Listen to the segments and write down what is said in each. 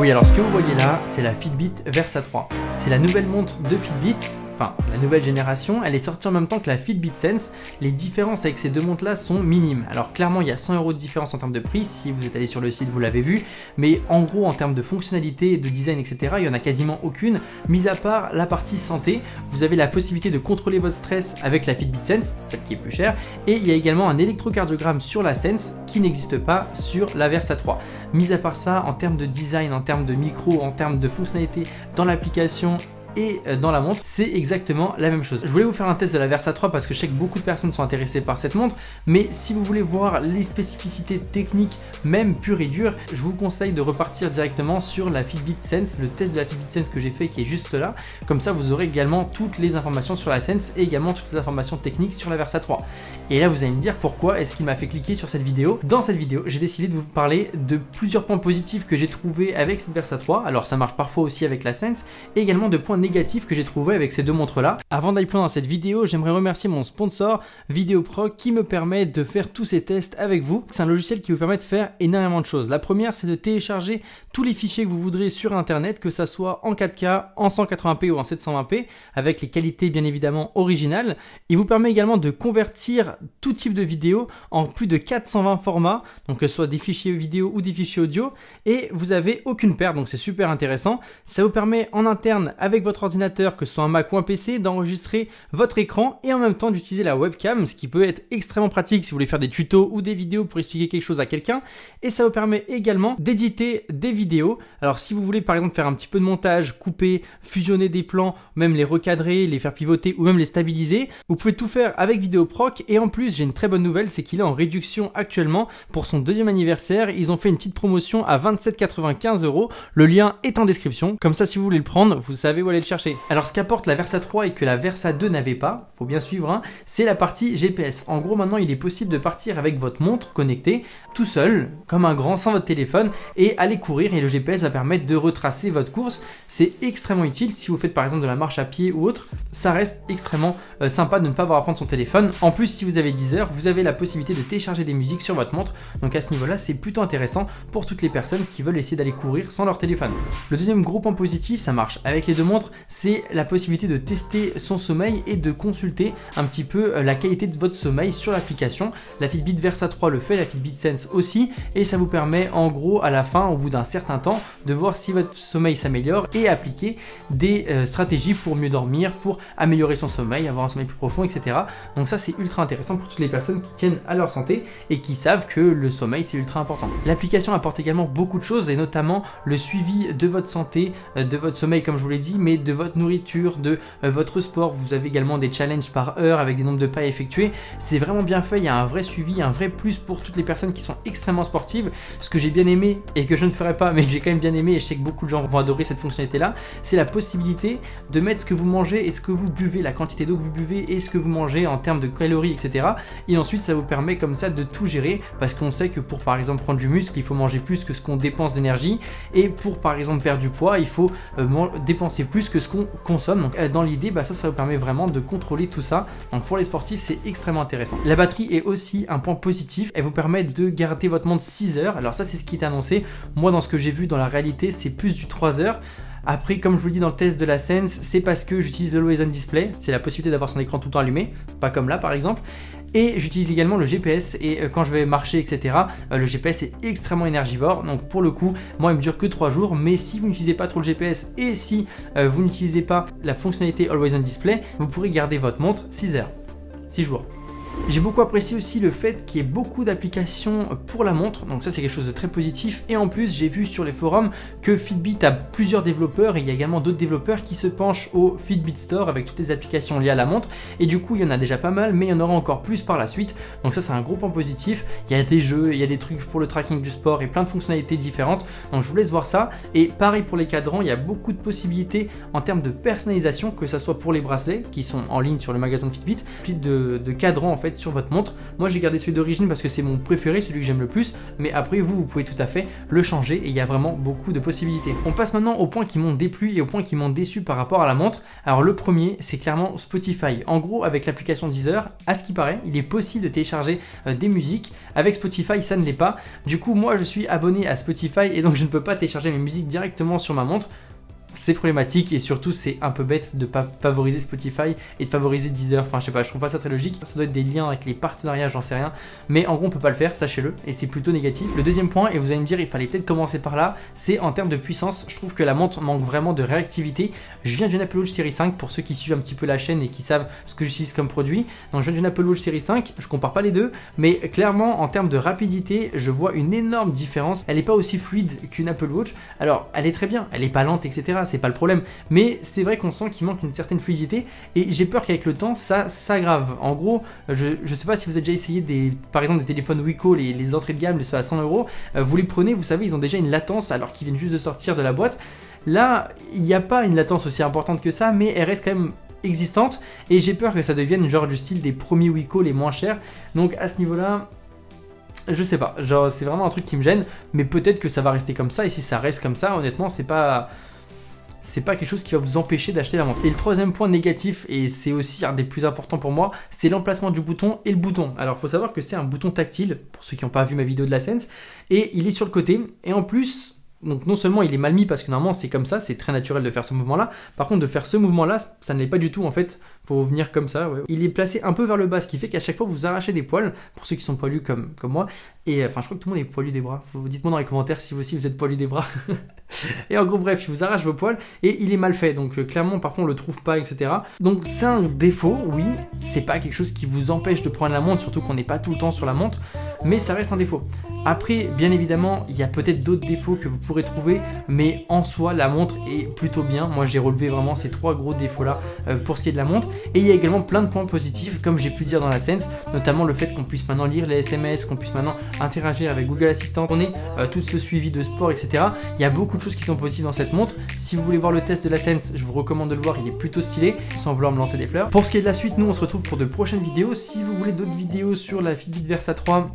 Oui, alors ce que vous voyez là, c'est la Fitbit Versa 3. C'est la nouvelle montre de Fitbit, enfin la nouvelle génération. Elle est sortie en même temps que la Fitbit Sense. Les différences avec ces deux montres là sont minimes. Alors clairement, il y a 100 € de différence en termes de prix. Si vous êtes allé sur le site, vous l'avez vu. Mais en gros, en termes de fonctionnalité, de design, etc., il n'y en a quasiment aucune. Mis à part la partie santé, vous avez la possibilité de contrôler votre stress avec la Fitbit Sense, celle qui est plus chère. Et il y a également un électrocardiogramme sur la Sense qui n'existe pas sur la Versa 3. Mis à part ça, en termes de design, en termes de micro, en termes de fonctionnalité dans l'application et dans la montre, c'est exactement la même chose. Je voulais vous faire un test de la Versa 3 parce que je sais que beaucoup de personnes sont intéressées par cette montre, mais si vous voulez voir les spécificités techniques, même pures et dures, je vous conseille de repartir directement sur la Fitbit Sense, le test de la Fitbit Sense que j'ai fait qui est juste là. Comme ça, vous aurez également toutes les informations sur la Sense et également toutes les informations techniques sur la Versa 3. Et là, vous allez me dire pourquoi est-ce qu'il m'a fait cliquer sur cette vidéo. Dans cette vidéo, j'ai décidé de vous parler de plusieurs points positifs que j'ai trouvé avec cette Versa 3. Alors, ça marche parfois aussi avec la Sense, et également de points négatifs que j'ai trouvé avec ces deux montres là. Avant d'aller plus loin dans cette vidéo, j'aimerais remercier mon sponsor VideoPro qui me permet de faire tous ces tests avec vous. C'est un logiciel qui vous permet de faire énormément de choses. La première, c'est de télécharger tous les fichiers que vous voudrez sur internet, que ça soit en 4K, en 180p ou en 720p, avec les qualités bien évidemment originales. Il vous permet également de convertir tout type de vidéo en plus de 420 formats, donc que ce soit des fichiers vidéo ou des fichiers audio, et vous avez aucune perte, donc c'est super intéressant. Ça vous permet en interne avec votre ordinateur, que ce soit un Mac ou un PC, d'enregistrer votre écran et en même temps d'utiliser la webcam, ce qui peut être extrêmement pratique si vous voulez faire des tutos ou des vidéos pour expliquer quelque chose à quelqu'un. Et ça vous permet également d'éditer des vidéos. Alors si vous voulez par exemple faire un petit peu de montage, couper, fusionner des plans, même les recadrer, les faire pivoter ou même les stabiliser, vous pouvez tout faire avec VideoProc. Et en plus, j'ai une très bonne nouvelle, c'est qu'il est en réduction actuellement pour son 2e anniversaire. Ils ont fait une petite promotion à 27,95 €. Le lien est en description. Comme ça, si vous voulez le prendre, vous savez où aller le chercher. Alors ce qu'apporte la Versa 3 et que la Versa 2 n'avait pas, faut bien suivre, hein, c'est la partie GPS. En gros, maintenant il est possible de partir avec votre montre connectée tout seul, comme un grand, sans votre téléphone, et aller courir, et le GPS va permettre de retracer votre course. C'est extrêmement utile si vous faites par exemple de la marche à pied ou autre. Ça reste extrêmement sympa de ne pas avoir à prendre son téléphone. En plus, si vous avez Deezer, vous avez la possibilité de télécharger des musiques sur votre montre. Donc à ce niveau-là, c'est plutôt intéressant pour toutes les personnes qui veulent essayer d'aller courir sans leur téléphone. Le deuxième gros point positif, ça marche avec les deux montres, c'est la possibilité de tester son sommeil et de consulter un petit peu la qualité de votre sommeil sur l'application. La Fitbit Versa 3 le fait, la Fitbit Sense aussi, et ça vous permet en gros à la fin, au bout d'un certain temps, de voir si votre sommeil s'améliore et appliquer des stratégies pour mieux dormir, pour améliorer son sommeil, avoir un sommeil plus profond, etc. Donc ça, c'est ultra intéressant pour toutes les personnes qui tiennent à leur santé et qui savent que le sommeil, c'est ultra important. L'application apporte également beaucoup de choses, et notamment le suivi de votre santé, de votre sommeil comme je vous l'ai dit, mais de votre nourriture, de votre sport. Vous avez également des challenges par heure avec des nombres de pas effectués. C'est vraiment bien fait, il y a un vrai suivi, un vrai plus pour toutes les personnes qui sont extrêmement sportives. Ce que j'ai bien aimé et que je ne ferai pas, mais que j'ai quand même bien aimé, et je sais que beaucoup de gens vont adorer cette fonctionnalité là, c'est la possibilité de mettre ce que vous mangez et ce que vous buvez, la quantité d'eau que vous buvez et ce que vous mangez en termes de calories, etc. Et ensuite ça vous permet comme ça de tout gérer, parce qu'on sait que pour par exemple prendre du muscle, il faut manger plus que ce qu'on dépense d'énergie, et pour par exemple perdre du poids, il faut dépenser plus que ce qu'on consomme. Donc dans l'idée, ça vous permet vraiment de contrôler tout ça. Donc pour les sportifs, c'est extrêmement intéressant. La batterie est aussi un point positif. Elle vous permet de garder votre montre 6 heures. Alors ça, c'est ce qui est annoncé. Moi, dans ce que j'ai vu dans la réalité, c'est plus du 3 heures. Après, comme je vous le dis dans le test de la Sense, c'est parce que j'utilise le Always On Display. C'est la possibilité d'avoir son écran tout le temps allumé, pas comme là par exemple. Et j'utilise également le GPS, et quand je vais marcher, etc., le GPS est extrêmement énergivore. Donc pour le coup, moi il me dure que 3 jours, mais si vous n'utilisez pas trop le GPS et si vous n'utilisez pas la fonctionnalité Always On Display, vous pourrez garder votre montre 6 heures, 6 jours. J'ai beaucoup apprécié aussi le fait qu'il y ait beaucoup d'applications pour la montre, donc ça c'est quelque chose de très positif. Et en plus, j'ai vu sur les forums que Fitbit a plusieurs développeurs, et il y a également d'autres développeurs qui se penchent au Fitbit Store avec toutes les applications liées à la montre, et du coup il y en a déjà pas mal, mais il y en aura encore plus par la suite. Donc ça c'est un gros point positif. Il y a des jeux, il y a des trucs pour le tracking du sport et plein de fonctionnalités différentes, donc je vous laisse voir ça. Et pareil pour les cadrans, il y a beaucoup de possibilités en termes de personnalisation, que ça soit pour les bracelets qui sont en ligne sur le magasin de Fitbit, puis de cadrans en fait sur votre montre. Moi j'ai gardé celui d'origine parce que c'est mon préféré, celui que j'aime le plus, mais après vous pouvez tout à fait le changer et il y a vraiment beaucoup de possibilités. On passe maintenant aux points qui m'ont déplu et aux points qui m'ont déçu par rapport à la montre. Alors le premier, c'est clairement Spotify. En gros, avec l'application Deezer, à ce qui paraît, il est possible de télécharger des musiques. Avec Spotify, ça ne l'est pas. Du coup, moi je suis abonné à Spotify et donc je ne peux pas télécharger mes musiques directement sur ma montre. C'est problématique et surtout c'est un peu bête de pas favoriser Spotify et de favoriser Deezer, enfin je sais pas, je trouve pas ça très logique. Ça doit être des liens avec les partenariats, j'en sais rien, mais en gros on peut pas le faire, sachez-le, et c'est plutôt négatif. Le deuxième point, et vous allez me dire il fallait peut-être commencer par là, c'est en termes de puissance. Je trouve que la montre manque vraiment de réactivité. Je viens d'une Apple Watch Série 5 pour ceux qui suivent un petit peu la chaîne et qui savent ce que j'utilise comme produit. Donc je viens d'une Apple Watch Série 5, je compare pas les deux, mais clairement en termes de rapidité, je vois une énorme différence. Elle est pas aussi fluide qu'une Apple Watch. Alors elle est très bien, elle est pas lente, etc. C'est pas le problème, mais c'est vrai qu'on sent qu'il manque une certaine fluidité et j'ai peur qu'avec le temps ça s'aggrave. En gros, je sais pas si vous avez déjà essayé par exemple des téléphones Wiko, les entrées de gamme, les ceux à 100 €, vous les prenez, vous savez, ils ont déjà une latence alors qu'ils viennent juste de sortir de la boîte. Là, il n'y a pas une latence aussi importante que ça, mais elle reste quand même existante et j'ai peur que ça devienne genre du style des premiers Wiko les moins chers. Donc à ce niveau-là, je sais pas, genre c'est vraiment un truc qui me gêne, mais peut-être que ça va rester comme ça et si ça reste comme ça, honnêtement, c'est pas quelque chose qui va vous empêcher d'acheter la montre. Et le troisième point négatif, et c'est aussi un des plus importants pour moi, c'est l'emplacement du bouton et le bouton. Alors il faut savoir que c'est un bouton tactile, pour ceux qui n'ont pas vu ma vidéo de la Sense, et il est sur le côté, et en plus, donc non seulement il est mal mis parce que normalement c'est comme ça, c'est très naturel de faire ce mouvement là, par contre de faire ce mouvement là, ça ne l'est pas du tout en fait, faut venir comme ça, ouais. Il est placé un peu vers le bas, ce qui fait qu'à chaque fois vous arrachez des poils, pour ceux qui sont poilus comme moi, et enfin je crois que tout le monde est poilu des bras, dites-moi dans les commentaires si vous aussi vous êtes poilu des bras, et en gros bref, il vous arrache vos poils, et il est mal fait, donc clairement parfois on le trouve pas, etc. Donc c'est un défaut, oui, c'est pas quelque chose qui vous empêche de prendre la montre, surtout qu'on n'est pas tout le temps sur la montre, mais ça reste un défaut. Après, bien évidemment, il y a peut-être d'autres défauts que vous pourrez trouver, mais en soi, la montre est plutôt bien. Moi, j'ai relevé vraiment ces 3 gros défauts-là pour ce qui est de la montre. Et il y a également plein de points positifs, comme j'ai pu dire dans la Sense, notamment le fait qu'on puisse maintenant lire les SMS, qu'on puisse maintenant interagir avec Google Assistant, on ait tout ce suivi de sport, etc. Il y a beaucoup de choses qui sont positives dans cette montre. Si vous voulez voir le test de la Sense, je vous recommande de le voir, il est plutôt stylé, sans vouloir me lancer des fleurs. Pour ce qui est de la suite, nous, on se retrouve pour de prochaines vidéos. Si vous voulez d'autres vidéos sur la Fitbit Versa 3,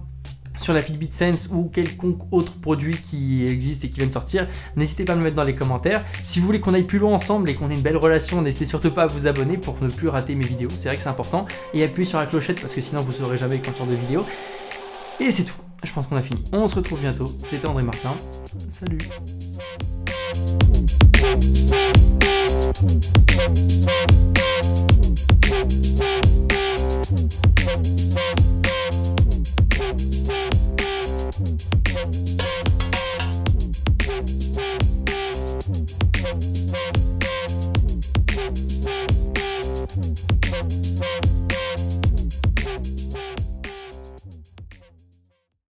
sur la Fitbit Sense ou quelconque autre produit qui existe et qui vient de sortir, n'hésitez pas à me mettre dans les commentaires. Si vous voulez qu'on aille plus loin ensemble et qu'on ait une belle relation, n'hésitez surtout pas à vous abonner pour ne plus rater mes vidéos, c'est vrai que c'est important, et appuyez sur la clochette parce que sinon vous ne saurez jamais quand je sors de vidéo. Et c'est tout, je pense qu'on a fini. On se retrouve bientôt, c'était André Martin, salut.